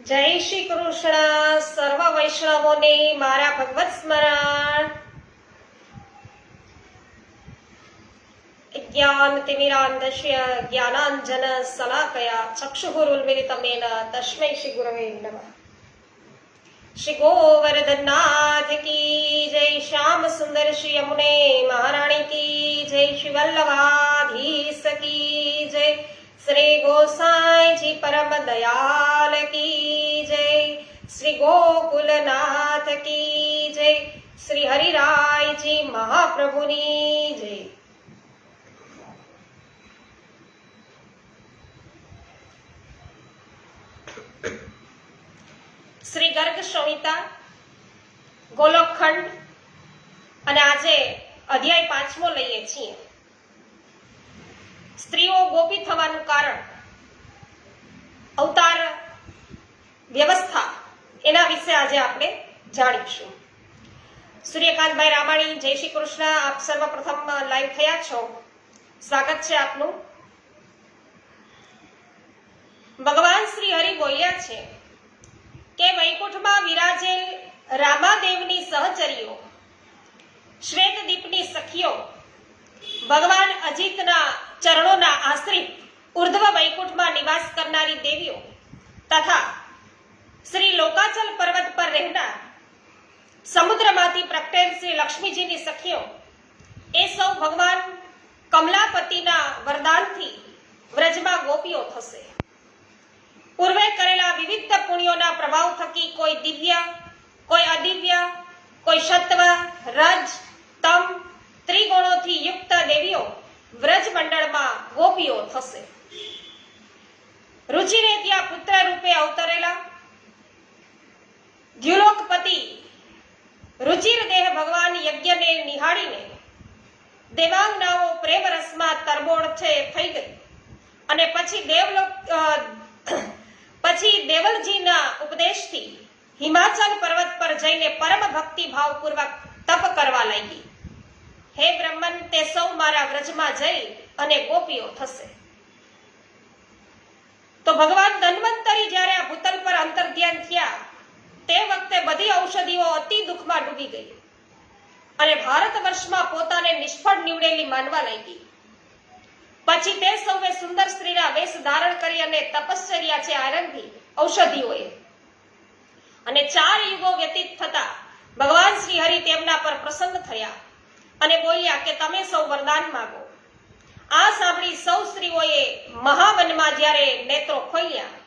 જય શ્રી કૃષ્ણ. સર્વ વૈષ્ણવોને મારા ભગવત સ્મરણ. જ્ઞાનતિમિરાન્ધસ્ય જ્ઞાનાંજન શલાકયા ચક્ષુરુન્મિલિતમેન તસ્મૈ શ્રી ગુરવે નમઃ. શ્રી ગોવર્ધનનાથ કી જય. શ્યામ સુંદર શ્રી યમુને મહારાણી કી જય. શ્રી વલ્લભાધીશ કી જય. श्री गोसाई जी परम दयाल की जय. श्री गोकुलनाथ की जय. श्री हरिराय जी महाप्रभुनी जय. श्री गर्ग संहिता गोलोकखंड અને આજે અધ્યાય 5મો લઈએ છીએ. સ્ત્રીઓ ગોપી થવાનું કારણ, અવતાર વ્યવસ્થા, એના વિશે આજે આપણે જાણીશું. સૂર્યકાંતભાઈ રામાણી, જય શ્રી કૃષ્ણ. આપ સર્વપ્રથમ લાઈવ થયા છો, સ્વાગત છે આપનું. ભગવાન શ્રી હરિ બોલ્યા છે કે વૈકુંઠમાં વિરાજેલ રામાદેવની સહચરીઓ, શ્વેતદીપની સખીઓ, ભગવાન અજીતના ચરણોના આશ્રિત ઉર્ધ્વ વૈકુંઠમાં નિવાસ કરનારી દેવીઓ તથા શ્રી લોકાચલ પર્વત પર રહેનાર સમુદ્રમાંથી પ્રગટેલ શ્રી લક્ષ્મીજીની સખીઓ, એ સૌ ભગવાન કમલાપતિના વરદાનથી વ્રજમાં ગોપીઓ થશે. પૂર્વે કરેલા વિવિધ પુણ્યોના પ્રભાવ થકી કોઈ દિવ્ય, કોઈ અદિવ્ય, કોઈ સત્વ, રજ, તમ, ત્રિગુણોથી યુક્ત દેવીઓ વ્રજ મંડળમાં ગોપીઓ થશે. રુચિને ત્યાં પુત્ર રૂપે અવતરેલા દ્યુલોકપતિ રુચિર દેહ ભગવાન યજ્ઞને નિહાળીને દેવાંગનાઓ પ્રેમ રસમાં તરબોળ થઈ ગઈ અને પછી દેવલજીના ઉપદેશથી હિમાચલ પર્વત પર જઈને પરમ ભક્તિ ભાવપૂર્વક તપ કરવા લાગી. હે બ્રહ્મન, તે સૌ મારા વ્રજમાં જઈ અને ગોપીઓ થશે. તો ભગવાન ધન્વંતરી જ્યારે આ ભૂતલ પર અંતર્ધ્યાન થયા તે વખતે બધી ઔષધિઓ અતિ દુઃખમાં ડૂબી ગઈ અને ભારત વર્ષમાં પોતાને નિષ્ફળ નીવડેલી માનવા લાગી. પછી તે સૌએ સુંદર સ્ત્રીના વેશ ધારણ કરી અને તપશ્ચર્યા છે આરંભી ઔષધિઓએ. અને 4 યુગો વ્યતીત થતા ભગવાન શ્રી હરિ તેમના પર પ્રસન્ન થયા અને બોલ્યા કે તમે સૌ વરદાન માંગો. આ સાંભળી સૌ સ્ત્રીઓએ મહાવનમાં જ્યારે નેત્રો ખોલ્યા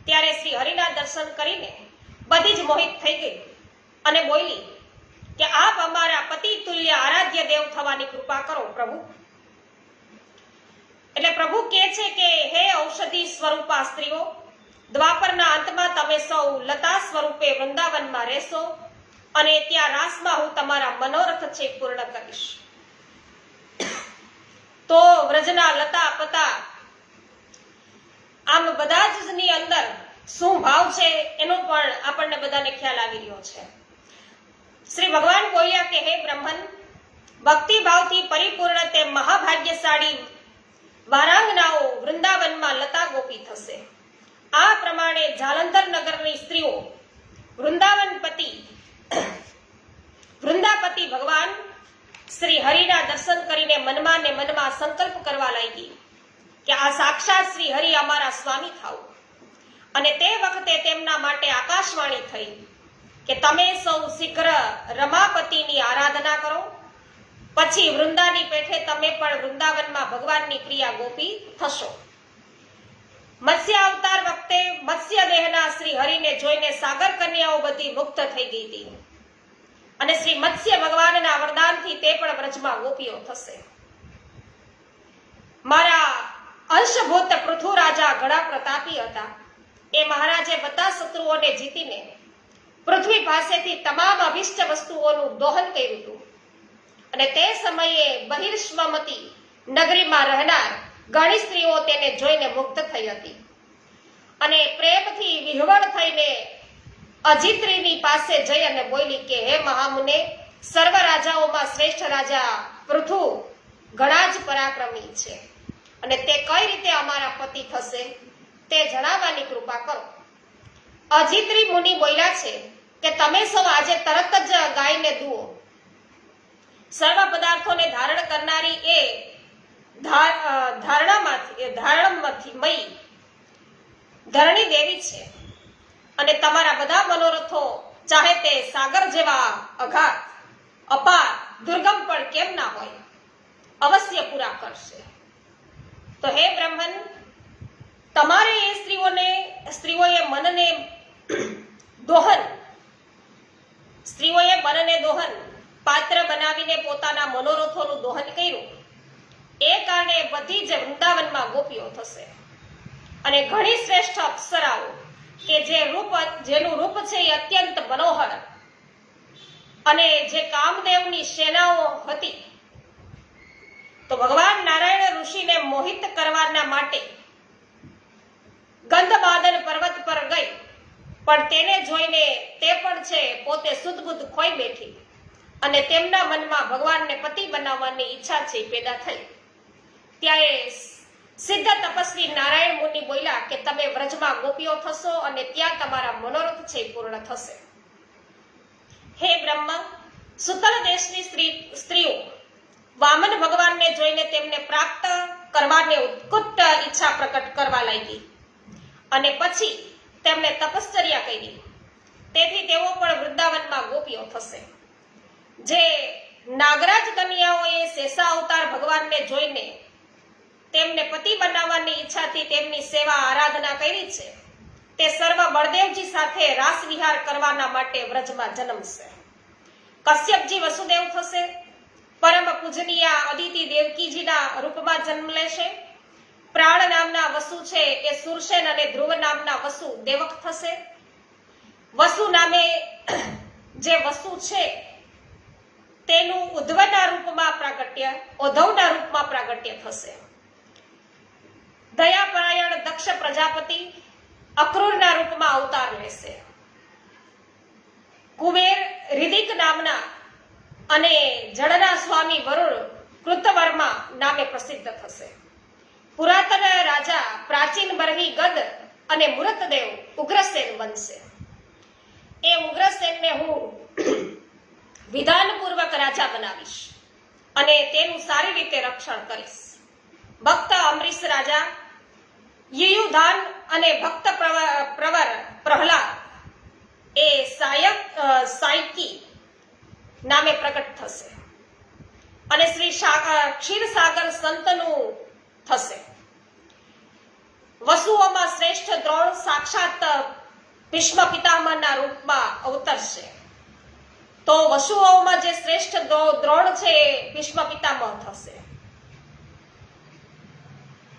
ત્યારે શ્રી હરિના દર્શન કરીને બધી જ મોહિત થઈ ગઈ અને બોલી કે આપ અમારા પતિ તુલ્ય આરાધ્ય દેવ થવાની કૃપા કરો પ્રભુ. એટલે પ્રભુ કહે છે કે હે ઔષધિ સ્વરૂપા સ્ત્રીઓ, દ્વાપરના અંતમાં તમે સૌ લતા સ્વરૂપે વૃંદાવનમાં રહેશો અને ત્યાં રાસમાં હું તમારા મનોરથ છે પૂર્ણ કરીશ. તો વ્રજના લતા પતા આમ બધા જ ની અંદર શું ભાવ છે એનો પણ આપણને બધાને ખ્યાલ આવી રહ્યો છે. શ્રી ભગવાન બોલ્યા કે હે બ્રહ્મન, ભક્તિ ભાવથી પરિપૂર્ણ તે મહાભાગ્યશાળી વારાંગનાઓ વૃંદાવનમાં લતા ગોપી થશે. આ પ્રમાણે જાલંધર નગરની સ્ત્રીઓ વૃંદાપતિ ભગવાન શ્રી હરિના દર્શન કરીને મનમાં ને મનમાં સંકલ્પ કરવા લાગી કે આ સાક્ષાત શ્રી હરિ અમારા સ્વામી થાવ. અને તે વખતે તેમના માટે આકાશવાણી થઈ કે તમે સૌ શીઘ્ર રમાપતિની આરાધના કરો, પછી વૃંદાની પેઠે તમે પણ વૃંદાવનમાં ભગવાનની પ્રિયા ગોપી થશો. મત્સ્ય અવતાર વખતે મત્સ્ય દેહના શ્રી હરિને જોઈને સાગર કન્યાઓ બધી મુક્ત થઈ ગઈ હતી અને શ્રી મત્સ્ય ભગવાનના વરદાનથી તે પણ વ્રજમાં ગોપીઓ થશે. મારા અંશભૂત પૃથુ રાજા ઘણા પ્રતાપી હતા. એ મહારાજે બધા શત્રુઓને જીતીને પૃથ્વી પાસેથી તમામ અભિષ્ટ વસ્તુઓનું દોહન કર્યું હતું અને તે સમયે બહિર્ષ્વમતી નગરીમાં રહેનાર ઘણી સ્ત્રીઓ તેને જોઈને મુગ્ધ થઈ હતી અને પ્રેમથી વિહવળ થઈને અજિત્રીની પાસે જઈ અને બોલી કે હે મહામુને, સર્વ રાજાઓમાં શ્રેષ્ઠ રાજા પૃથુ ઘણા જ પરાક્રમી છે અને તે કઈ રીતે અમારા પતિ થશે તે જણાવવાની કૃપા કરો. અજિત્રી મુનિ બોલ્યા છે કે તમે સૌ આજે તરત જ ગાયને દુઓ. સર્વ પદાર્થોને ધારણ કરનારી એ ધારણમાંથી મય ધરણી દેવી છે અને તમારા બધા મનોરથો ચાહે તે સાગર જેવા અઘાત અપાર દુર્ગમ પણ કેમ ના હોય અવશ્ય પૂરા કરશે. તો હે બ્રહ્મન, તમારે એ સ્ત્રીઓએ મનને દોહન પાત્ર બનાવીને પોતાના મનોરથોનું દોહન કર્યું. એ કારણે બધી જ વૃંદાવનમાં ગોપીઓ થશે અને ઘણી શ્રેષ્ઠ અપ્સરાઓ કે જેનું રૂપ છે એ અત્યંત મનોહર અને જે કામદેવની સેનાઓ હતી. તો ભગવાન નારાયણ ઋષિને મોહિત કરવાના માટે ગંધમાદન પર્વત પર ગઈ, પણ તેને જોઈને તે પણ છે પોતે સુધબુદ્ધ ખોઈ બેઠી અને તેમના મનમાં ભગવાનને પતિ બનાવવાની ઈચ્છા છે પેદા થઈ. ત્યારે સિદ્ધ તપસ્વી નારાયણ મુનિ બોલ્યા કે તમે વ્રજમાં ગોપીઓ થશો અને ત્યાં તમારા મનોરથ છે પૂર્ણ થશે. હે બ્રહ્મ, સુતલ દેશની સ્ત્રીઓ વામન ભગવાનને જોઈને તેમને પ્રાપ્ત કરવાની ઉત્કટ ઈચ્છા પ્રકટ કરવા લાગી અને પછી તેમણે તપશ્ચર્યા કરી. તેથી તેઓ પણ વૃંદાવનમાં ગોપીઓ થશે. જે નાગરાજ કન્યાઓએ શેષા અવતાર ભગવાનને જોઈને તેમને પતિ બનાવવાની ઈચ્છાથી તેમની સેવા આરાધના કરી છે, તે સર્વ બળદેવજી સાથે રાસ વિહાર કરવાના માટે વ્રજમાં જન્મશે. કશ્યપજી વસુદેવ થશે. પરમ પૂજનીય અદિતિ દેવકીજીના રૂપમાં જન્મ લેશે. પ્રાણ નામના વસુ છે એ સુરસેન અને ધ્રુવ નામના વસુ દેવક થશે. વસુ નામે જે વસુ છે તેનું ઉદ્ધવના રૂપમાં પ્રાગટ્ય થશે. દયાપરાયણ દક્ષ પ્રજાપતિ અક્રૂરના રૂપમાં અવતાર લેશે. કુબેર રિદિક નામના અને જળના સ્વામી વરુણ કૃતવર્મા નામે પ્રસિદ્ધ થશે. પુરાતન રાજા પ્રાચીન બરહી ગદ અને મૂર્તદેવ ઉગ્રસેન બનશે. એ ઉગ્રસેનને હું વિધાનપૂર્વક રાજા બનાવીશ અને તેનું સારી રીતે રક્ષણ કરીશ. ભક્ત અમરીશ રાજા, યુયુધાન અને ભક્ત પ્રવર પ્રહલાદ એ સાયકી નામે પ્રગટ થશે અને શ્રી ક્ષીરસાગર સંતનું થશે. વસુઓમાં શ્રેષ્ઠ દ્રોણ સાક્ષાત ભીષ્મ પિતામહના રૂપમાં અવતરશે. તો વસુઓમાં જે શ્રેષ્ઠ દ્રોણ છે એ ભીષ્મ પિતામહ થશે.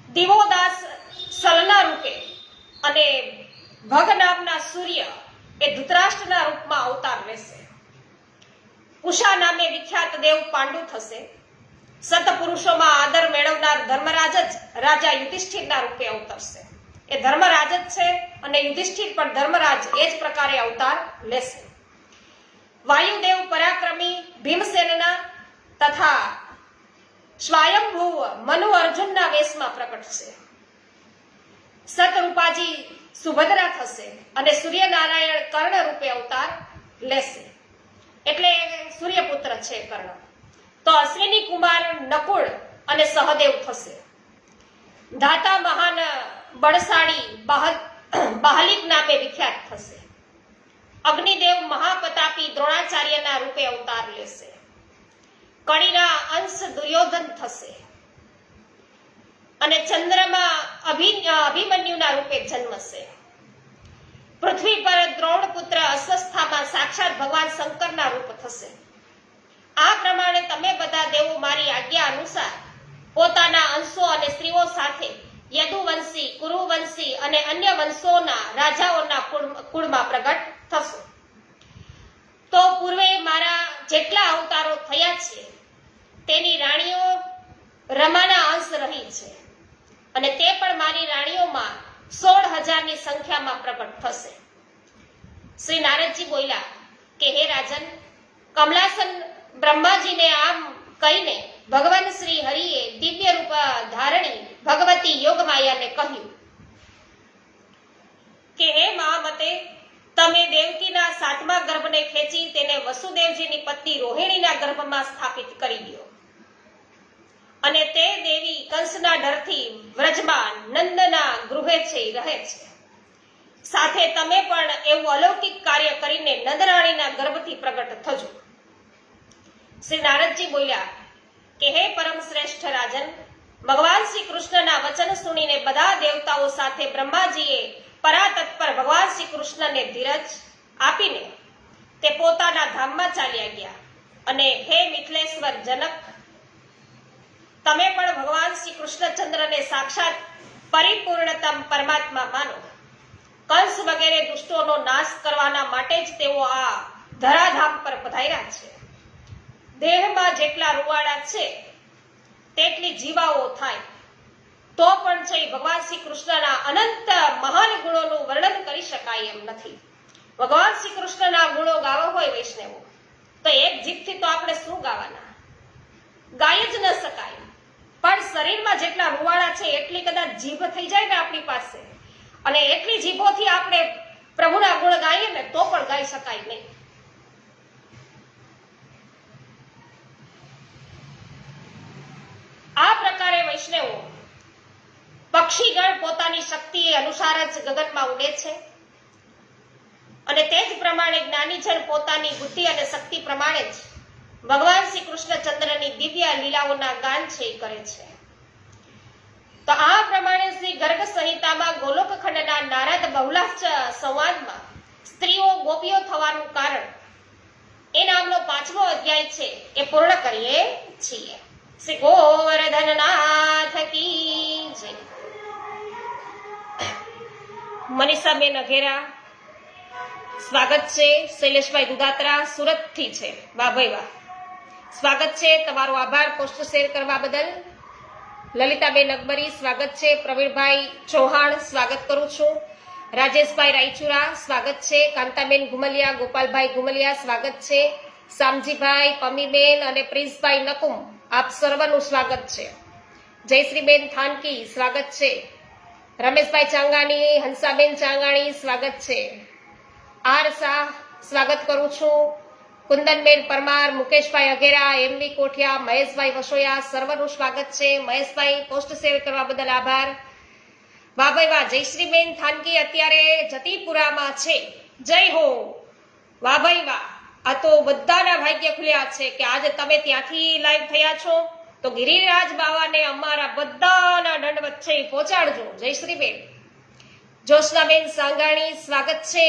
દિવોદાસ સલના રૂપે અને ભગ નામના સૂર્ય એ ધૃતરાષ્ટ્રના રૂપમાં અવતાર લેશે. ઉષા નામે વિખ્યાત દેવ પાંડુ થશે. સતપુરુષોમાં આદર મેળવનાર ધર્મરાજ જ રાજા યુધિષ્ઠિરના રૂપે અવતરશે. એ ધર્મરાજ જ છે અને યુધિષ્ઠિર પણ ધર્મરાજ એ જ પ્રકારે અવતાર લેશે. વાયુદેવ પરાક્રમી ભીમસેનના તથા સ્વયંભૂ મનુ અર્જુનના વેશમાં પ્રકટ છે. સતરૂપાજી સુભદ્રા થશે અને સૂર્યનારાયણ કર્ણ રૂપે અવતાર લેશે. એટલે સૂર્યપુત્ર છે કર્ણ. તો અશ્વિની કુમાર નકુળ અને સહદેવ થશે. ધાતા મહાન બળશાળી બાહલિક નામે વિખ્યાત થશે. અગ્નિદેવ મહાપ્રતાપી દ્રોણાચાર્યના રૂપે અવતાર લેશે. કણીના અંશ દુર્યોધન થશે અને ચંદ્રમાં અભિમન્યુના રૂપે જન્મશે. પૃથ્વી પર દ્રોણ પુત્ર અસ્વસ્થામાં સાક્ષાત ભગવાન શંકરના રૂપ થશે. આ પ્રમાણે તમે બધા દેવો મારી આજ્ઞા અનુસાર પોતાના અંશો અને સ્ત્રીઓ સાથે યદુવંશી, કુરુવંશી અને અન્ય વંશોના રાજાઓના કુળમાં પ્રગટ થશો. તો પૂર્વે મારા જેટલા અવતારો થયા છે તેની રાણીઓ રમાના અંશ રહી છે અને તે પણ મારી રાણીઓમાં 16,000ની સંખ્યામાં પ્રગટ થશે. શ્રી નારદજી બોલ્યા કે હે રાજન, કમલાસન બ્રહ્માજીને આમ કહીને ભગવાન શ્રી હરિએ દિવ્ય રૂપ ધારણી ભગવતી યોગમાયાને કહ્યું કે હે મહામતે, ધામમાં સ્થાપિત કરી દો. અને તે દેવી કંસના ડરથી વ્રજમાં નંદના ગૃહે છે રહે છે. સાથે તમે પણ એવું અલૌકિક કાર્ય કરીને નંદરાણીના ગર્ભથી પ્રગટ થજો. શ્રી નારદજી બોલ્યા કે હે પરમ શ્રેષ્ઠ રાજન, ભગવાન શ્રી કૃષ્ણના વચન સુણીને બધા દેવતાઓ સાથે બ્રહ્માજીએ પરાતત્પર ભગવાન શ્રી કૃષ્ણને ધીરજ આપીને તે પોતાના ધામમાં ચાલ્યા ગયા. અને હે મિથિલેશ્વર જનક, તમે પણ ભગવાન શ્રી કૃષ્ણચંદ્રને સાક્ષાત પરિપૂર્ણતમ પરમાત્મા માનો. કંસ વગેરે દુષ્ટોનો નાશ કરવાના માટે જ તેઓ આ ધરાધામ પર પધાર્યા છે. દેહમાં જેટલા રૂવાડા છે તેટલી જીવાઓ થાય તો પણ છે ભગવાન શ્રી કૃષ્ણના અનંત મહાન ગુણોનું વર્ણન કરી શકાય એમ નથી. ભગવાન શ્રી કૃષ્ણના ગુણો ગાવા હોય વૈષ્ણવો તો એક જીભથી તો આપણે શું ગાવાના, ગાય જ ન શકાય. પણ શરીરમાં જેટલા રૂવાડા છે એટલી કદાચ જીભ થઈ જાય ને આપણી પાસે, અને એટલી જીભોથી આપણે પ્રભુના ગુણ ગાઈએ ને તો પણ ગાઈ શકાય નહીં. આ પ્રકારે વૈષ્ણવો પક્ષીગણ પોતાની શક્તિ અનુસાર જ ગગનમાં ઉડે છે અને તે જ પ્રમાણે જ્ઞાનીજન પોતાની બુદ્ધિ અને શક્તિ પ્રમાણે જ ભગવાન શ્રી કૃષ્ણચંદ્રની દિવ્ય લીલાઓના ગાન છે એ કરે છે. તો આ પ્રમાણે શ્રી ગર્ગ સંહિતામાં ગોલોક ખંડના નારદ બહુલાશ્ચ સંવાદમાં સ્ત્રીઓ ગોપીઓ થવાનું કારણ એ નામનો 5મો અધ્યાય છે એ પૂર્ણ કરીએ છીએ. શ્રી ગોવર્ધનનાથ કી જય. મનીષાબેન અઘેરા સ્વાગત છે. શૈલેષભાઈ દુધાત્રા સુરત થી છે. વાહ ભાઈ વાહ, સ્વાગત છે, તમારો આભાર પોસ્ટ શેર કરવા બદલ. લલિતાબેન અકબરી સ્વાગત છે. પ્રવીણભાઈ ચૌહાણ સ્વાગત કરું છું. રાજેશભાઈ રાયચુરા સ્વાગત છે. કાંતાબેન ગુમલિયા, ગોપાલભાઈ ગુમલિયા સ્વાગત છે. શામજીભાઈ, પમીબેન અને પ્રિન્સભાઈ નકુમ આપ સર્વનું સ્વાગત છે. જયશ્રીબેન થાનકી સ્વાગત છે. રમેશભાઈ ચાંગાણી, હંસાબેન ચાંગાણી સ્વાગત છે. આર શાહ સ્વાગત કરું છું. કુંદનબેન પરમાર, મુકેશભાઈ અઘેરા, એમવી કોઠિયા, મહેશભાઈ વસોયા સર્વનું સ્વાગત છે. મહેશભાઈ પોસ્ટ શેર કરવા બદલ આભાર. વાહ ભાઈ વાહ. જયશ્રીબેન થાનકી અત્યારે જતીપુરામાં છે. જય હો. વાહ ભાઈ વાહ. આ તો બધાના ભાગ્ય ખુલ્યા છે કે આજે તમે ત્યાંથી લાઈવ થયા છો તો ગિરિરાજ બાવાને અમારા બધાના દંડવત છે પહોંચાડજો. જયશ્રીબેન. જોશનાબેન સાંગાણી સ્વાગત છે.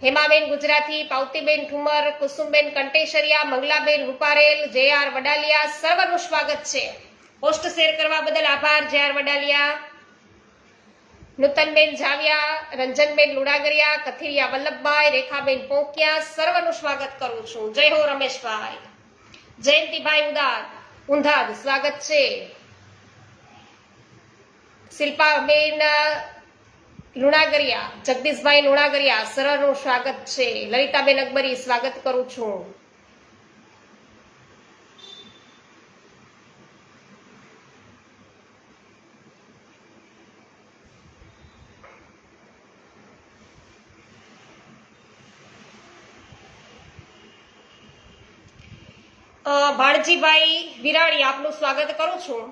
હેમાબેન ગુજરાતી, પાવતીબેન ઠુમર, કુસુમબેન કંટેશરિયા, મંગલાબેન રૂપારેલ, જે.આર. વડાલિયા સર્વનું સ્વાગત છે. પોસ્ટ શેર કરવા બદલ આભાર જે.આર. વડાલિયા. નૂતનબેન જાવિયા, રંજનબેન લુણાગરિયા, કથિરિયા વલ્લભભાઈ, રેખાબેન પોંકિયા સર્વનું સ્વાગત કરું છું. જય હો રમેશભાઈ. જયંતિભાઈ ઊંધાદ સ્વાગત છે. શિલ્પાબેન લુણાગરિયા, જગદીશભાઈ લુણાગરિયા સર્વનું સ્વાગત છે. લલિતાબેન અકબરી સ્વાગત કરું છું. ભાણજીભાઈ વિરાણી આપનું સ્વાગત કરું છું.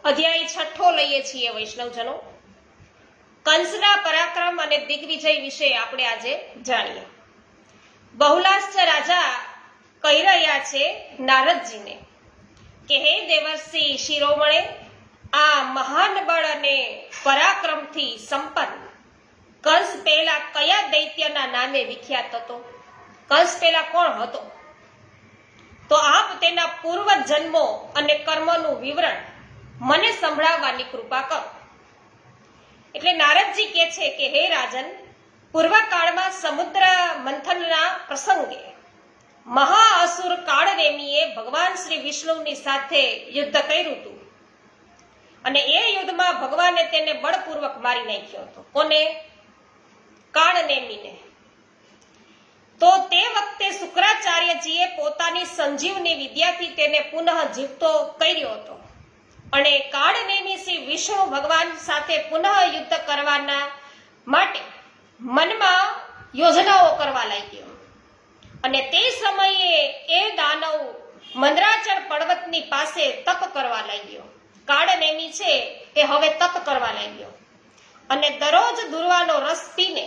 અધ્યાય 6 લઈએ છીએ વૈષ્ણવજનો. કંસના પરાક્રમ અને દિગ્વિજય વિશે આપણે આજે જાણીએ. બહુલાશ્ચ રાજા કહી રહ્યા છે નારદજીને કે હે દેવર્ષિ શિરોમણે, આ મહાન બળ અને પરાક્રમથી સંપન્ન કંસ પહેલા કયા દૈત્યના નામે વિખ્યાત હતો? કંસ પહેલા કોણ હતો? તો આપ તેના પૂર્વ જન્મો અને કર્મનું વિવરણ મને સંભળાવવાની કૃપા કરો. એટલે નારદજી કહે છે કે હે રાજન, પૂર્વકાળમાં સમુદ્ર મંથનના પ્રસંગે મહાઅસુર કાળનેમીએ ભગવાન શ્રી વિષ્ણુની સાથે યુદ્ધ કર્યું હતું અને એ યુદ્ધમાં ભગવાને તેને બળપૂર્વક મારી નાખ્યો હતો. કોને? કાળનેમીને. તો તે વખતે શુક્રાચાર્યજીએ પોતાની સંજીવની વિદ્યાથી તેને પુનઃ જીવતો કર્યો હતો અને કાળનેમી શ્રી વિષ્ણુ ભગવાન સાથે પુનઃ યુદ્ધ કરવાના માટે મનમાં યોજનાઓ કરવા લાગ્યો. અને તે સમયે એ દાનવ મંદરાચળ પર્વતની પાસે તપ કરવા લાગ્યો. કાળનેમી છે એ હવે તપ કરવા લાગ્યો અને દરરોજ દુર્વાનો રસ પીને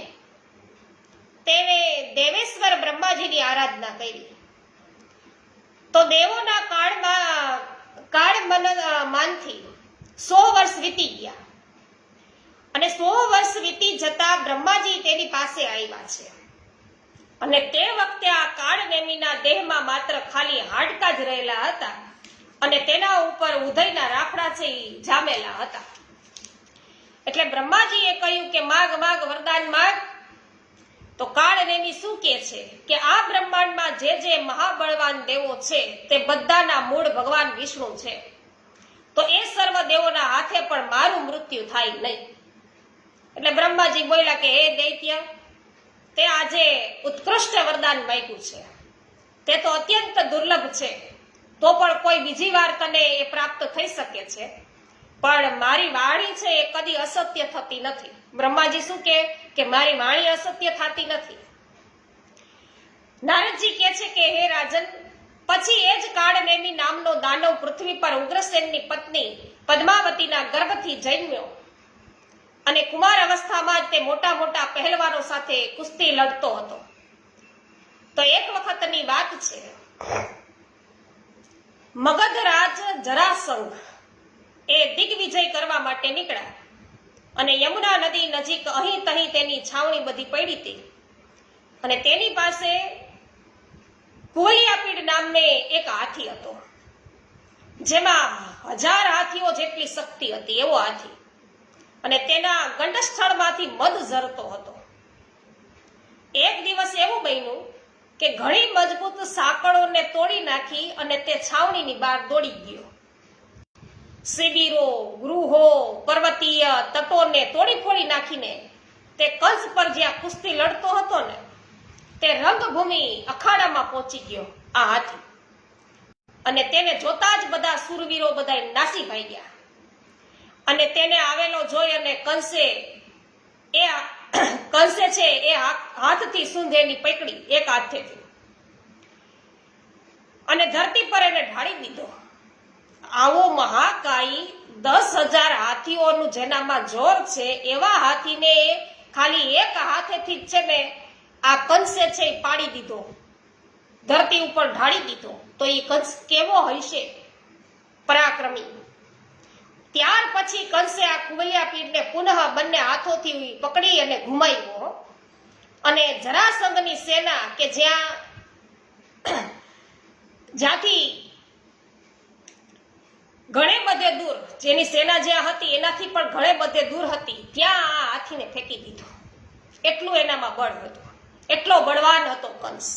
તેણે દેવેશ્વર બ્રહ્માજીની આરાધના કરી. તો દેવોના કાળમાનથી 100 વર્ષ વીતી ગયા અને 100 વર્ષ વીતી જતા બ્રહ્માજી તેની પાસે આવ્યા છે. અને તે વખતે આ કાળનેમીના દેહમાં માત્ર ખાલી હાડકા જ રહેલા હતા અને તેના ઉપર ઉદયના રાફડા છે એ જામેલા હતા. એટલે બ્રહ્માજીએ કહ્યું કે માગ માગ વરદાન માગ. તો કાળનેમી શું કહે છે કે આ બ્રહ્માંડમાં જે મહાબળવાન દેવો છે તે બધાના મૂળ ભગવાન વિષ્ણુ છે. તો એ સર્વ દેવોના હાથે પણ મારું મૃત્યુ થાય નહીં. એટલે બ્રહ્માજી બોલ્યા કે હે દૈત્ય, તે આજે ઉત્કૃષ્ટ વરદાન માંગ્યું છે, તે તો અત્યંત દુર્લભ છે, તો પણ કોઈ બીજી વાર તને એ પ્રાપ્ત થઈ શકે છે, પણ મારી વાણી છે એ કદી અસત્ય થતી નથી. બ્રહ્માજી શું કે મારી વાણી અસત્ય થતી નથી. નારદજી કહે છે કે હે રાજન, પછી એ જ કાળનેમી નામનો દાનવ પૃથ્વી પર ઉગ્રસેનની પત્ની પદ્માવતીના ગર્ભથી જન્મ્યો અને કુમાર અવસ્થામાં જ તે મોટા મોટા પહેલવાનો સાથે કુસ્તી લડતો હતો. તો એક વખતની વાત છે, મગધરાજ જરાસંઘ એ દિગ્વિજય કરવા માટે નીકળ્યા અને યમુના નદી નજીક અહીં તહીં તેની છાવણી બધી પડી હતી. અને તેની પાસે કુવલિયાપીડ નામને એક હાથી હતો, જેમાં 1000 હાથીઓ જેટલી શક્તિ હતી એવો હાથી. અને તેના ગંડસ્થળમાંથી મધ ઝરતો હતો. એક દિવસ એવું બન્યું કે ઘણી મજબૂત સાંકળોને તોડી નાખી અને તે છાવણીની બહાર દોડી ગયો. શિબિરો, ગૃહો, પર્વતીય તટોને તોડી ફોડી નાખીને તે કંસ પર જ્યાં કુસ્તી લડતો હતો ને તે રંગભૂમિ અખાડામાં પહોંચી ગયો આ હાથી. અને તેને જોતા જ બધા સુરવીરો બધા નાસી ભાગ્યા. અને તેને આવેલો જોઈ અને કંસે છે એ હાથથી સૂંઢ એની પકડી એક હાથેથી અને ધરતી પર એને ઢાળી દીધો. આવો મહાકાય 10,000 હાથીઓનું જેનામાં જોર છે એવા હાથીને ખાલી એક હાથેથી જ છે ને આ કંસે છે એ પાડી દીધો, ધરતી ઉપર ઢાળી દીધો. તો એ કંસ કેવો હશે, પરાક્રમી. ત્યાર પછી કંસે આ કુવલિયાપીડને પુનઃ બંને હાથોથી પકડી અને ઘુમાવ્યો અને જરાસંઘની સેના કે જ્યાંથી ઘણે બધે દૂર, જેની સેના જ્યાં હતી એનાથી પણ ઘણે બધે દૂર હતી, ત્યાં આ હાથીને ફેંકી દીધો. એટલું એનામાં બળ હતું, એટલો બળવાન હતો કંસ.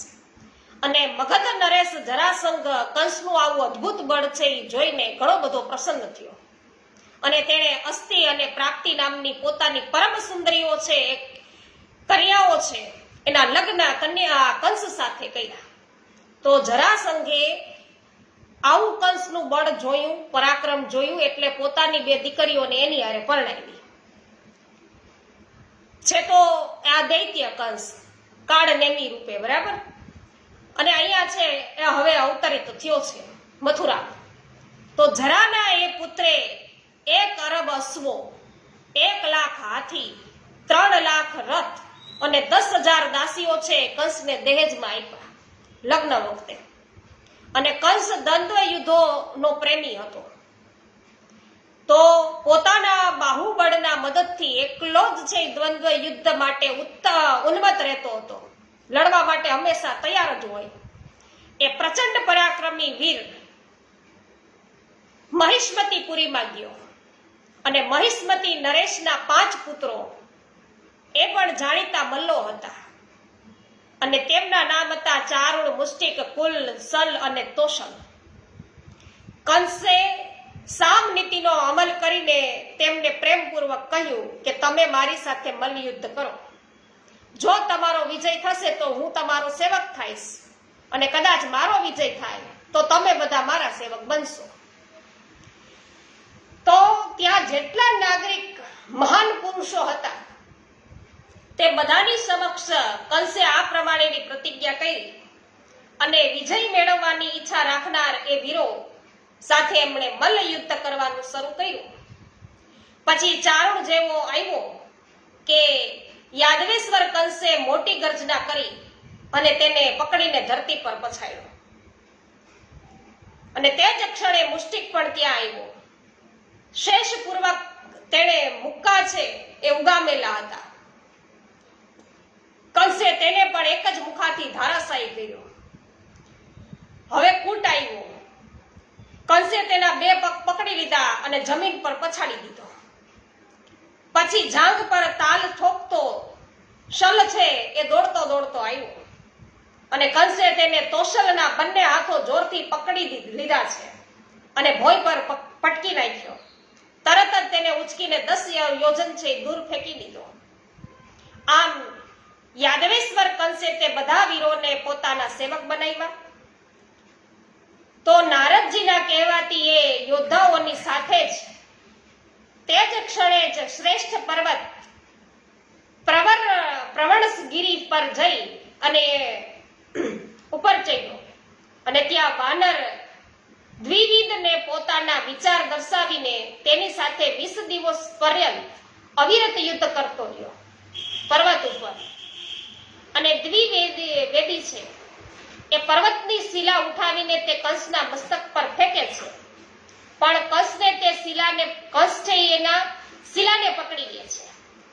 અને મગધ નરેશ જરાસંઘ કંસનું આવું અદ્ભુત બળ છે એ જોઈને ઘણો બધો પ્રસન્ન થયો અને તેણે અસ્થિ અને પ્રાપ્તિ નામની પોતાની પરમ સુંદરીઓ છે, કન્યાઓ છે, એના લગ્ન કન્યા કંસ સાથે કર્યા. તો જરાસંઘે આવું કંસનું બળ જોયું, પરાક્રમ જોયું એટલે પોતાની 2 દીકરીઓને એની હારે પરણાવી છે. તો આ દૈત્ય કંસ કાળનેમી રૂપે, બરાબર. અને અહીંયા છે એ હવે અવતરિત થયો છે મથુરા. તો જરાના એ પુત્રે 1 અરબ અશ્વો, 1 લાખ હાથી, 3 લાખ રથ અને 10,000 દાસીઓ છે કંસને દહેજમાં આપ્યા લગ્ન વખતે. અને કંસ દ્વંદ્વ યુદ્ધોનો પ્રેમી હતો. તો પોતાના બાહુબળના મદદથી એકલો જ છે દ્વંદ્વ યુદ્ધ માટે ઉન્મત્ત રહેતો હતો, લડવા માટે હંમેશા તૈયાર જ હોય. એ પ્રચંડ પરાક્રમી વીર મહિષ્મતીપુરીમાં ગયો અને મહિષ્મતી નરેશના 5 પુત્રો એ પણ જાણીતા મલ્લો હતા અને તેમના નામ હતા ચારુણ, મુષ્ટિક, કુલ, સલ અને તોષલ. કંસે સામ નીતિનો અમલ કરીને તેમને પ્રેમપૂર્વક કહ્યું કે તમે મારી સાથે મલ્લયુદ્ધ કરો. જો તમારો વિજય થશે તો હું તમારો સેવક થઈશ અને કદાચ મારો વિજય થાય તો તમે બધા મારા સેવક બનશો. તો ત્યાં જેટલા નાગરિક મહાન પુરુષો હતા તે બધાની સમક્ષ કંસે આ પ્રમાણેની પ્રતિજ્ઞા કરી અને વિજય મેળવવાની ઈચ્છા રાખનાર એ વીરો સાથે એમણે મલ્લયુદ્ધ કરવાનું શરૂ કર્યું. પછી ચારણ જેવો આવ્યો કે યાદવેશ્વર કંસે મોટી ગર્જના કરી અને તેને પકડીને ધરતી પર પછાડ્યો અને તે જ ક્ષણે મુષ્ટિક પણ ત્યાં આવ્યો. શેષપૂર્વક તેણે મુક્કા છે એ ઉગામેલા હતા. કંસે તેને પણ એક જ મુખાથી ધારાશાયી કર્યો. હવે કૂટ આવ્યો. કંસે તેના બે પગ પકડી લીધા અને જમીન પર પછાડી દીધો. પછી જાંઘ પર તાલ ઠોકતો શલ છે એ દોડતો દોડતો આવ્યો અને કંસે તેને તોશલના બંને હાથો જોરથી પકડી લીધા છે અને ભોંય પર પટકી નાખ્યો. તરત જ તેને ઉચકીને 10 યોજન છે દૂર ફેંકી દીધો. આમ યાદવેશ્વર કંસે તે બધા વીરોને પોતાના સેવક બનાવ્યા. તો નારદજીના કહેવાતી એ યોદ્ધાઓની સાથે જ તે જ ક્ષણે જ શ્રેષ્ઠ પર્વત પ્રવણસગીરી પર જઈ અને ઉપર ચડ્યો અને ત્યાં વાનર દ્વિવિદને પોતાના વિચાર દર્શાવીને તેની સાથે 20 દિવસ પર્યંત અવિરત યુદ્ધ કરતો રહ્યો પર્વત ઉપર. અને દ્વિવેદી છે એ પર્વતની શિલા ઉઠાવીને તે કંસના મસ્તક પર ફેંકે છે, પણ કંસને તે કંસ છે એના શિલાને પકડી લે છે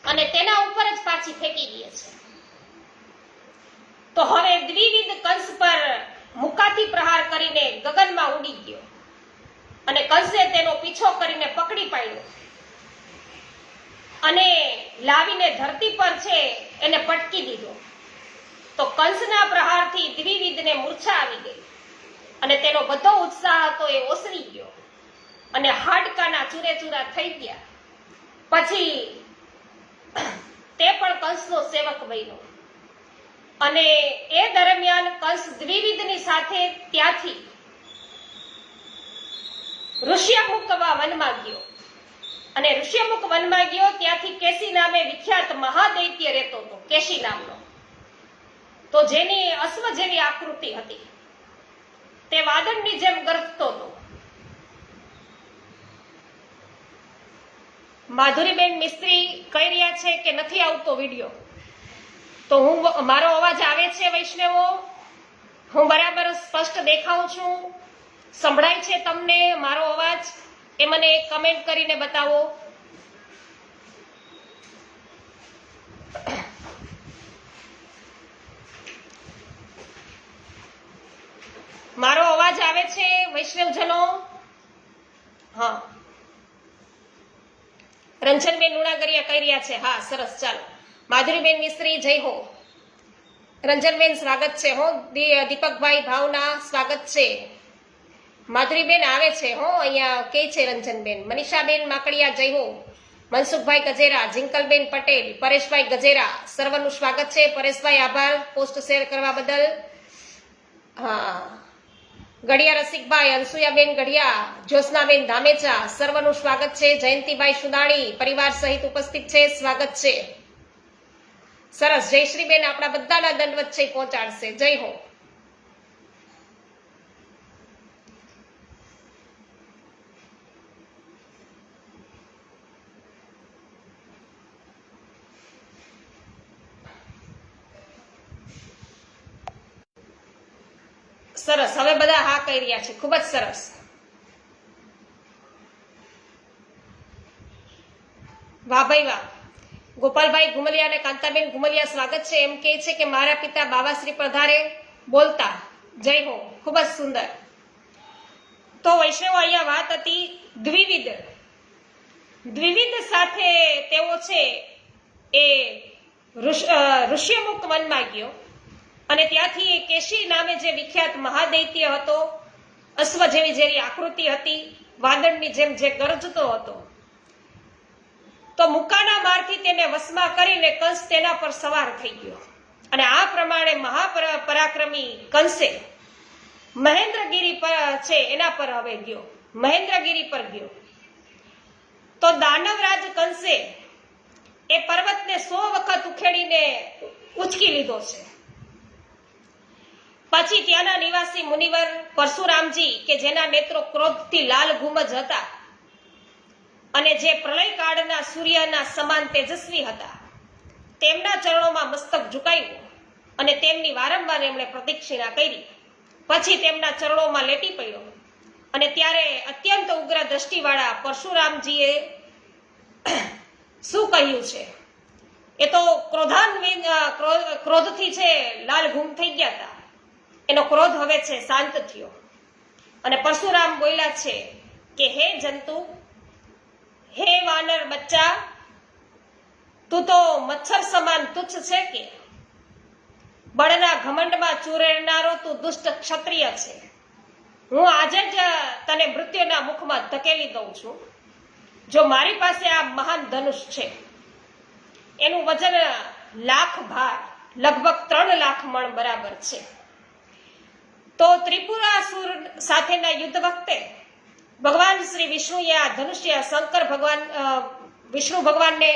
અને તેના ઉપર જ પાછી ફેંકી દે છે. તો હવે દ્વિવિદ કંસ પર મુક્કાથી પ્રહાર કરીને ગગનમાં ઉડી ગયો અને કંસે તેનો પીછો કરીને પકડી પાડ્યો અને લાવીને ધરતી પર છે એને પટકી દીધો. તો કંસના પ્રહારથી દ્વિવિદને મૂર્છા આવી ગઈ અને તેનો બધો ઉત્સાહ હતો એ ઓસરી ગયો અને હાડકાના ચૂરેચૂરા થઈ ગયા. પછી તે પણ કંસનો સેવક બન્યો અને એ દરમિયાન કંસ દ્વિવિદની સાથે ત્યાંથી ઋષ્યમુખ વનમાં ગયો અને ઋષ્યમુખ વનમાં ગયો. ત્યાંથી કેસી નામે વિખ્યાત મહાદૈત્ય રહેતો હતો, કેસી નામનો. તો જેની અશ્વ જેવી આકૃતિ હતી, તે વાદળની જેમ ગરજતો હતો. માધુરીબેન મિસ્ત્રી કહી રહ્યા છે કે નથી આવતો વિડીયો. તો મારો અવાજ આવે છે વૈષ્ણવો? હું બરાબર સ્પષ્ટ દેખાઉં છું? સંભળાય છે તમને મારો અવાજ? એ મને કમેન્ટ કરીને બતાવો. મારો અવાજ આવે છે વૈષ્ણવજનો? હા, રંજનબેન લુણાગરિયા કહી રહ્યા છે. હા, સરસ, ચાલો. માધુરીબેન મિસ્ત્રી જય હો. રંજનબેન સ્વાગત છે હો. દીપકભાઈ ભાવના સ્વાગત છે. માધુરીબેન આવે છે હો, અહીંયા કે છે રંજનબેન. મનીષાબેન માકડિયા જય હો. મનસુખભાઈ ગજેરા, જિંકલબેન પટેલ, પરેશભાઈ ગજેરા, સર્વનું સ્વાગત છે. પરેશભાઈ આભાર પોસ્ટ શેર કરવા બદલ. હા, ગઢિયા રસિકભાઈ, અનસુયાબેન ગઢિયા, જ્યોત્સનાબેન ધામેચા, સર્વનું સ્વાગત છે. જયંતિભાઈ સુદાણી પરિવાર સહિત ઉપસ્થિત છે, સ્વાગત છે. સરસ, જયશ્રીબેન આપણા બધાના દંડવત છે પહોંચાડશે. જય હો. સરસ, હવે બધા હા કહી રહ્યા છે. ખૂબ જ સરસ. વાહ ભાઈ વાહ. ગોપાલભાઈ ઘુમલિયા અને કાંતાબેન ઘુમલિયા સ્વાગત છે. એમ કે છે કે મારા પિતા બાવાશ્રી પધારે બોલતા. જય હો, ખૂબ જ સુંદર. તો વૈષ્ણવ, અહીંયા વાત હતી દ્વિવિદ સાથે તેઓ છે એ ઋષ્યમુખ વનમાં ગયો અને ત્યાંથી કેશી નામે જે વિખ્યાત મહાદૈત્ય હતો, અશ્વ જેવી આકૃતિ હતી, વાદળની જેમ જે ગરજતો હતો, તો મુક્કાના મારથી તેને વશમાં કરીને કંસ તેના પર સવાર થઈ ગયો અને આ પ્રમાણે મહાપરાક્રમી કંસે મહેન્દ્રગીરી પર છે એના પર હવે ગયો, મહેન્દ્રગીરી પર ગયો. તો દાનવરાજ કંસે એ પર્વતને 100 વખત ઉખેડીને ઉચકી લીધો છે. પછી ત્યાંના નિવાસી મુનિવર પરશુરામજી કે જેના નેત્રો ક્રોધથી લાલ ગુમજ હતા અને જે પ્રલયકાળના સૂર્યના સમાન તેજસ્વી હતા, તેમના ચરણોમાં મસ્તક ઝુકાવ્યું અને તેમની વારંવાર એમણે પ્રદક્ષિણા કરી. પછી તેમના ચરણોમાં લેટી પડ્યો અને ત્યારે અત્યંત ઉગ્ર દ્રષ્ટિવાળા પરશુરામજીએ શું કહ્યું છે? એ તો ક્રોધથી છે લાલ ગુમ થઈ ગયા હતા. એનો ક્રોધ હવે છે શાંત થયો અને પરશુરામ બોલ્યા છે કે હે જંતુ, હે વાનર બચ્ચા, તું તો મચ્છર સમાન તુચ્છ છે કે બળના ઘમંડમાં ચૂરેનારો તું દુષ્ટ ક્ષત્રિય છે. હું આજે જ તને મૃત્યુના મુખમાં ધકેલી દઉં છું. જો મારી પાસે આ મહાન ધનુષ છે, એનું વજન લાખ ભાર, લગભગ 3 લાખ મણ બરાબર છે. તો ત્રિપુરાસુર સાથેના યુદ્ધ વખતે ભગવાન શ્રી વિષ્ણુએ આ ધનુષ્ય શંકર ભગવાન વિષ્ણુ ભગવાનને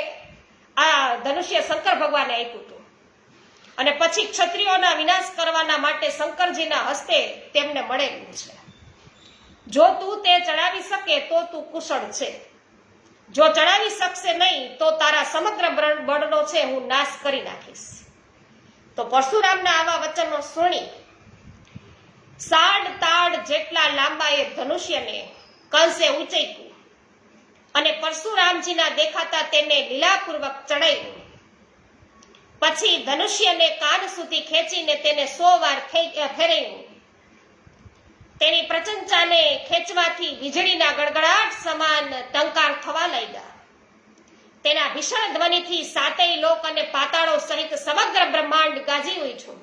આ ધનુષ્ય શંકર ભગવાને આપ્યું હતું અને પછી ક્ષત્રિયોના વિનાશ કરવાના માટે શંકરજીના હસ્તે તેમને મળેલું છે. જો તું તે ચડાવી શકે તો તું કુશળ છે, જો ચડાવી શકશે નહીં તો તારા સમગ્ર બળનો છે હું નાશ કરી નાખીશ. તો પરશુરામના આવા વચનો સુણી સાડ તાડ જેટલા લાંબા એ ધનુષ્યને કંસે ઉંચક્યું અને પરશુરામજીના દેખાતા તેને લીલાપૂર્વક ચડાવ્યું. પછી ધનુષ્યને કાન સુધી ખેંચીને તેને 100 વાર ફેરવ્યું. તેની પ્રચંચાને ખેંચવાથી વીજળીના ગડગડાટ સમાન ટંકાર થવા લાગ્યા. તેના ભીષણ ધ્વનિથી 7 લોક અને પાતાળો સહિત સમગ્ર બ્રહ્માંડ ગાજી ઉઠ્યું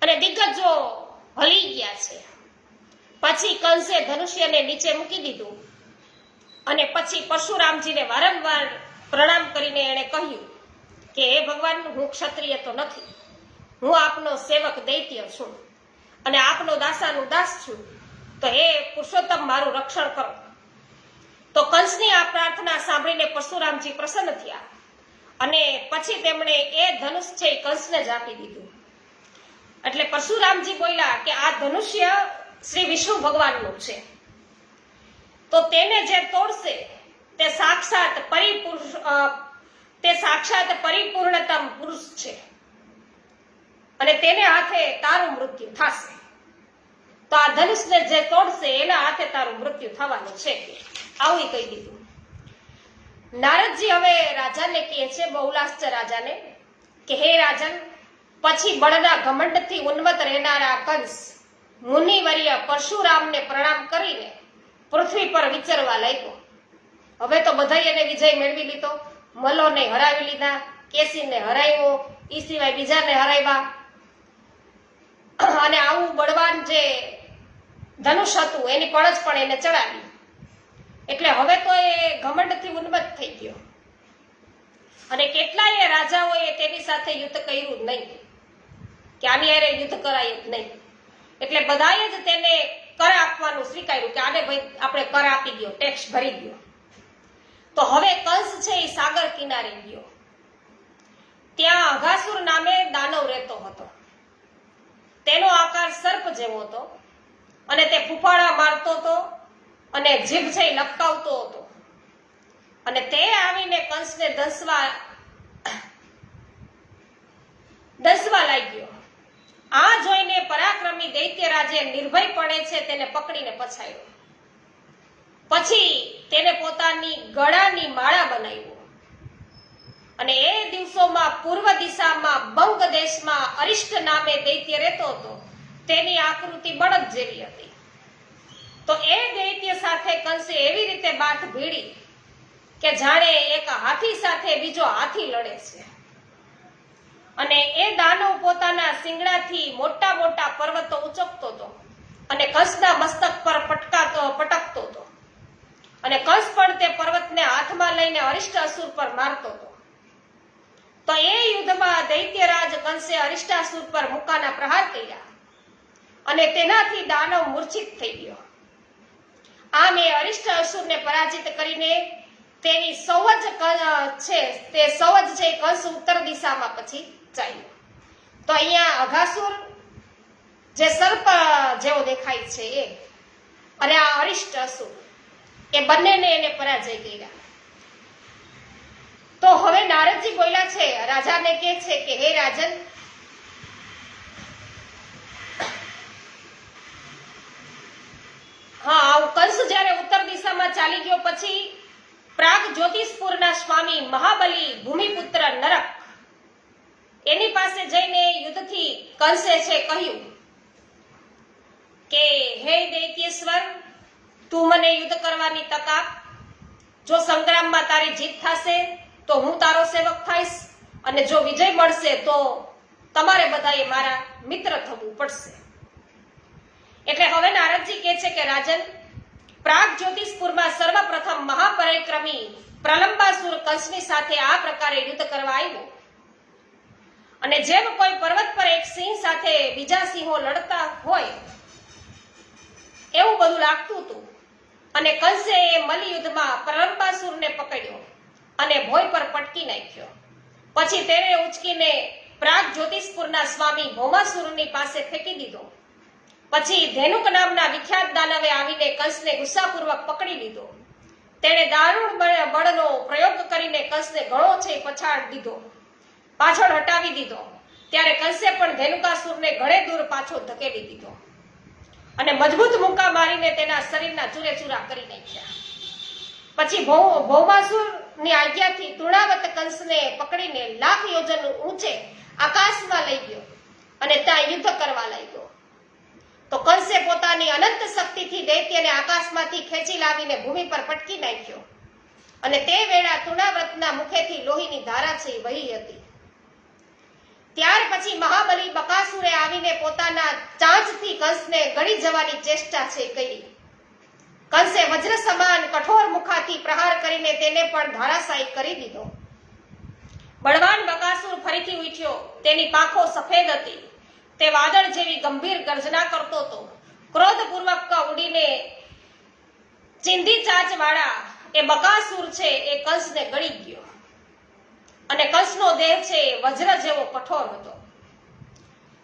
અને દિગ્ગજો હલી ગયા છે. પછી કંસે ધનુષ્યને નીચે મૂકી દીધું અને પછી પરશુરામજીને વારંવાર પ્રણામ કરીને એણે કહ્યું કે હે ભગવાન, હું ક્ષત્રિય તો નથી, હું આપનો સેવક દૈત્ય છું અને આપનો દાસાનું દાસ છું. તો હે પુરુષોત્તમ, મારું રક્ષણ કરો. તો કંસની આ પ્રાર્થના સાંભળીને પરશુરામજી પ્રસન્ન થયા અને પછી તેમણે એ ધનુષ છે એ કંસને જ આપી દીધું. એટલે પરશુરામજી બોલ્યા કે આ ધનુષ્ય શ્રી વિષ્ણુ ભગવાનનું છે, તો તેને જે તોડશે તે સાક્ષાત પરિપૂર્ણતમ પુરુષ છે અને તેને હાથે તારું મૃત્યુ થશે. તો આ ધનુષને જે તોડશે એના હાથે તારું મૃત્યુ થવાનું છે. આવું કહી દીધું. નારદજી હવે રાજાને કહે છે, બહુલાશ્ચ રાજાને, કે હે રાજન, પછી બળના ઘમંડથી ઉન્મત્ત રહેનારા કંસ મુનિવર્ય પરશુરામને પ્રણામ કરીને પૃથ્વી પર વિચરવા લાગ્યો. હવે તો બધાએ એને વિજય મેળવી લીધો. મલ્લોને હરાવી લીધા, કેસીને હરાવ્યો, એ સિવાય બીજાને હરાવ્યા અને આવું બળવાન જે ધનુષ હતું એની પડજ પણ એને ચડાવી. એટલે હવે તો એ ઘમંડથી ઉન્મત્ત થઈ ગયો અને કેટલાય રાજાઓએ તેની સાથે યુદ્ધ કર્યું જ નહીં, કે આની હારે યુદ્ધ કરાય જ નહીં. એટલે બધાએ જ તેને કર આપવાનું સ્વીકાર્યું કે આને ભાઈ આપણે કર આપી દો, ટેક્સ ભરી દો. તો હવે કંસ છે એ સાગર કિનારે ગયો. ત્યાં અઘાસુર નામે દાનવ રહેતો હતો. તેનો આકાર સર્પ જેવો હતો અને તે ફૂફાડા મારતો હતો અને જીભ છે લપકાવતો હતો અને તે આવીને કંસને દસવા લાગ્યો. આ જોઈને પરાક્રમી દૈત્યરાજે નિર્ભયપણે છે તેને પકડીને પછાડ્યો. પછી તેને પોતાની ગળાની માળા બનાવ્યો અને એ દિવસોમાં પૂર્વ દિશામાં બંગ દેશમાં અરિષ્ટ નામે દૈત્ય રહેતો હતો. તેની આકૃતિ બળદ જેવી હતી. તો એ દૈત્ય સાથે કંસે એવી રીતે બાથ ભીડી કે જાણે એક હાથી સાથે બીજો હાથી લડે છે. અને એ દાનવ પોતાના શિંગડાથી મોટા મોટા પર્વતો ઉચકતો હતો અને કંસના મસ્તક પર પટકતો હતો અને કંસ પણ તે પર્વતને હાથમાં લઈને અરિષ્ટાસુર પર મારતો હતો. તો એ યુદ્ધમાં દૈત્યરાજ કંસે અરિષ્ટાસુર પર મુક્કાના પ્રહાર કર્યા અને તેનાથી દાનવ મૂર્છિત થઈ ગયો. આમ એ અરિષ્ટાસુરને પરાજિત કરીને તેની સૌ જ છે તે સૌ જ છે કંસ ઉત્તર દિશામાં પછી ચાલ્યો. તો અહીંયા અઘાસુર જે સર્પ જેવો દેખાય છે એ અને આ અરિષ્ટ અસુર એ બંનેને એને પરાજય કર્યા. તો હવે નારદજી બોલ્યા છે, રાજાને કહે છે કે હે રાજન, હા, કંસ જ્યારે ઉત્તર દિશામાં ચાલી ગયો પછી પ્રાગ જ્યોતિષપુરના સ્વામી મહાબલી ભૂમિપુત્ર નરક એની પાસે જઈને યુદ્ધથી કંસે છે કહ્યું કે હે દૈત્યેશ્વર, તું મને યુદ્ધ કરવાની તક આપ. જો સંગ્રામમાં તારી જીત થશે તો હું તારો સેવક થઈશ, અને જો વિજય મળશે તો તમારે બધાએ મારા મિત્ર થવું પડશે. એટલે હવે નારદજી કહે છે કે રાજન, પ્રાગ જ્યોતિષપુરમાં સર્વપ્રથમ મહાપરાક્રમી પ્રલંબાસુર કંસની સાથે આ પ્રકારે યુદ્ધ કરવા આવ્યો. અને જેમ કોઈ પર્વત પર એક સિંહ સાથે બીજા સિંહો લડતા હોય એવું બધું લાગતું હતું. અને કંસે એ મલ્લયુદ્ધમાં પ્રલંબાસુરને પકડ્યો અને ભોય પર પટકી નાખ્યો. પછી તેને ઉચકીને પ્રાગ જ્યોતિષપુરના સ્વામી ભૌમાસુરની પાસે ફેંકી દીધો. પછી ધેનુક નામના વિખ્યાત દાનવે આવીને કંસને ગુસ્સાપૂર્વક પકડી લીધો. તેણે દારૂણ બળનો પ્રયોગ કરીને કંસને ઘણો છે પછાડ દીધો, પાછળ હટાવી દીધો. ત્યારે કંસે પણ ધેનુકાસુરને ઘણે દૂર પાછો ધકેલી દીધો અને મજબૂત મુક્કા મારીને તેના શરીરના ચૂરેચૂરા કરી નાખ્યા. પછી ભૌમાસુરની આજ્ઞાથી તૃણાવત કંસને પકડીને લાખ યોજન ઊંચે આકાશમાં લઈ ગયો અને ત્યાં યુદ્ધ કરવા લાગ્યો. તો કંસે પોતાની અનંત શક્તિથી દૈત્યને આકાશમાંથી ખેંચી લાવીને ભૂમિ પર પટકી નાખ્યો અને તે વેળા તૃણાવ્રતના મુખેથી લોહીની ધારા છે વહી હતી. ત્યાર પછી મહાબલી બકાસુરે આવીને પોતાના ચાંચથી કંસને ગળી જવાની ચેષ્ટા છે કરી. કંસે વજ્ર સમાન કઠોર મુખાથી પ્રહાર કરીને તેને પણ ધારાશાયી કરી દીધો. બળવાન બકાસુર ફરીથી ઉઠ્યો. તેની પાંખો સફેદ હતી. તે વાદળ જેવી ગંભીર ગર્જના કરતો હતો. ક્રોધપૂર્વક ઉડીને ચિંધી ચાંચ વાળા એ બકાસુર છે એ કંસને ગળી ગયો અને કંસનો દેહ છે વજ્ર જેવો કઠોર હતો.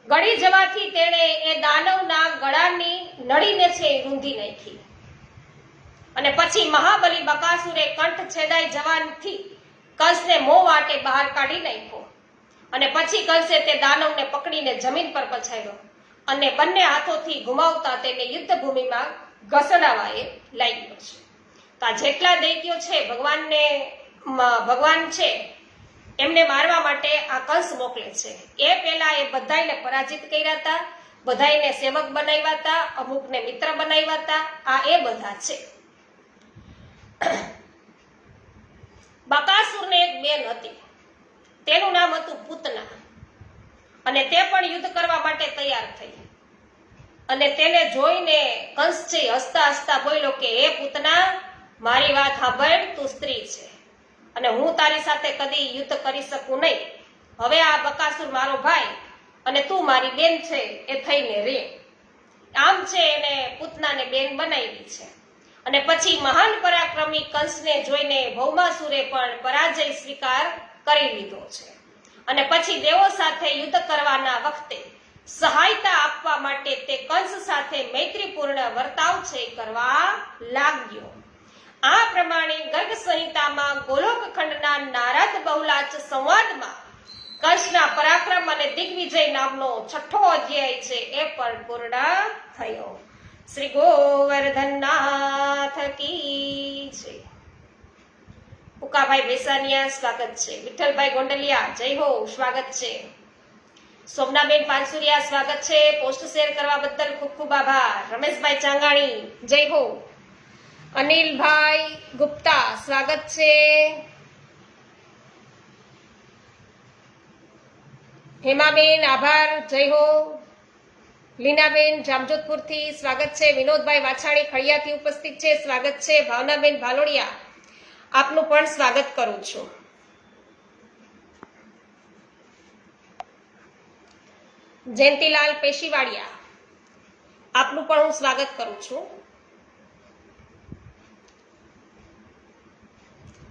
ગળી જવાથી તેણે એ દાનવના ગળાની નળીને છે રૂંધી નાખી અને પછી મહાબલી બકાસુરે કંઠ છેદાઈ જવાથી કંસને મોં વાટે બહાર કાઢી નાખ્યો. અને પછી કંસે તે દાનવને પકડીને જમીન પર પછાડ્યો અને બંને હાથોથી ઘુમાવતા તેને યુદ્ધ ભૂમિમાં ઘસડાવા એ લાગ્યો છે. તો આ જેટલા દૈત્યો છે ભગવાન છે એમને મારવા માટે આ કંસ મોકલે છે. એ પહેલા એ બધાને પરાજિત કર્યા હતા, બધાને સેવક બનાવ્યા હતા, અમુકને મિત્ર બનાવ્યા હતા. આ એ બધા છે. બકાસુરને એક બેન હતી, તેનું નામ હતું પૂતના, અને તે પણ યુદ્ધ કરવા માટે તૈયાર થઈ. અને તેને જોઈને કંસ છે હસતા હસતા બોલ્યો કે હે પૂતના, મારી વાત સાંભળ, તું સ્ત્રી છે અને હું તારી સાથે કદી યુદ્ધ કરી શકું નહીં. હવે આ બકાસુર મારો ભાઈ અને તું મારી બેન છે એ થઈને રે. આમ છે એને પૂતનાને બેન બનાવી છે. અને પછી મહાન પરાક્રમી કંસને જોઈને ભૌમાસુરે પણ પરાજય સ્વીકાર કરી લીધો છે. અને પછી દેવો સાથે યુદ્ધ કરવાના વખતે સહાયતા આપવા માટે તે કંસ સાથે મૈત્રીપૂર્ણ વર્તાવ છે કરવા લાગ્યો. આ પ્રમાણે ગર્ગ સંહિતામાં ગોલોક ખંડના નારદ બહુલાચ સંવાદમાં કંસના પરાક્રમ અને દિગ્વિજય નામનો 6થો અધ્યાય છે એ પણ પૂર્ણ થયો. શ્રી ગોવર્ધનનાથ કી જય. ઉકાભાઈ બેસાનિયા સ્વાગત છે. વિઠ્ઠલભાઈ ગોંડલિયા જય હો, સ્વાગત છે. સોમનાબેન પાનસુરિયા સ્વાગત છે. પોસ્ટ શેર કરવા બદલ ખૂબ ખૂબ આભાર. રમેશભાઈ ચાંગાણી જય હો. અનિલભાઈ ગુપ્તા સ્વાગત છે. હેમાબેન આભાર જય હો. લીનાબેન જામજોધપુરથી સ્વાગત છે. વિનોદભાઈ વાછાણી ખડિયાથી ઉપસ્થિત છે, સ્વાગત છે. ભાવનાબેન ભાલોડિયા આપનું પણ સ્વાગત કરું છું. જયંતિલાલ પેશીવાડિયા આપનું પણ હું સ્વાગત કરું છું.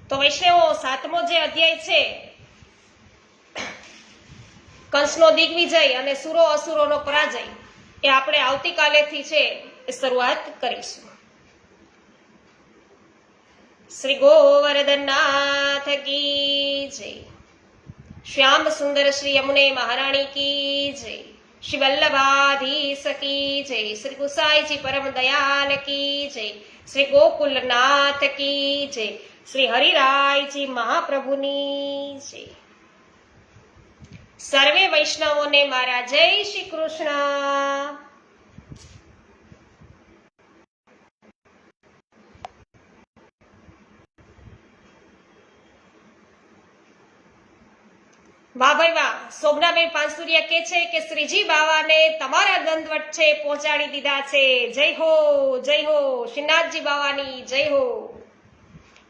તો વૈષ્ણવો 7મો જે અધ્યાય છે કંસનો દિગ્વિજય અને સુરો અસુરોનો પરાજય એ આપણે આવતીકાલેથી છે એ શરૂઆત કરીશું. શ્રી ગોવર્ધનનાથ કી જય. શ્યામ સુંદર શ્રી યમુને મહારાણી કી જય. શ્રી વલ્લભાધીશ કી જય. શ્રી ગુસાઈજી પરમ દયાલ કી જય. શ્રી ગોકુલનાથ કી જય. શ્રી હરિરાયજી મહાપ્રભુની જય. સર્વે વૈષ્ણવોને મારા જય શ્રી કૃષ્ણ. વાહ ભાઈ વાહ. શોભનાબેન પાનસુરિયા કે છે કે શ્રીજી બાવાને તમારા દંડવત છે પહોંચાડી દીધા છે. જય હો જય હો. શ્રીનાથજી બાવાની જય હો.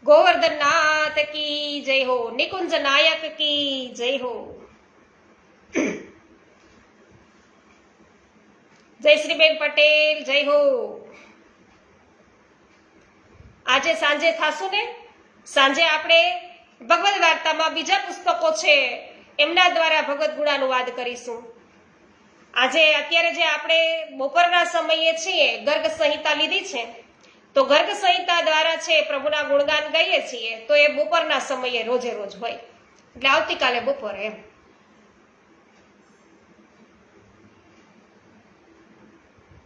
ગોવર્ધનનાથ કી જય હો. નિકુંજ નાયક કી જય હો. જયશ્રીબેન પટેલ જય હો. આજે સાંજે થાશું ને, સાંજે આપણે ભગવદ વાર્તામાં બીજા પુસ્તકો છે એમના દ્વારા ભગવદ ગુણાનુવાદ કરીશું. આજે અત્યારે જે આપણે બપોરના સમયે છીએ ગર્ગ સંહિતા લીધી છે, તો ગર્ગ સંહિતા દ્વારા છે પ્રભુના ગુણગાન ગાઈએ છીએ, તો એ બપોરના સમયે રોજે રોજ હોય, એટલે આવતીકાલે બપોરે એમ.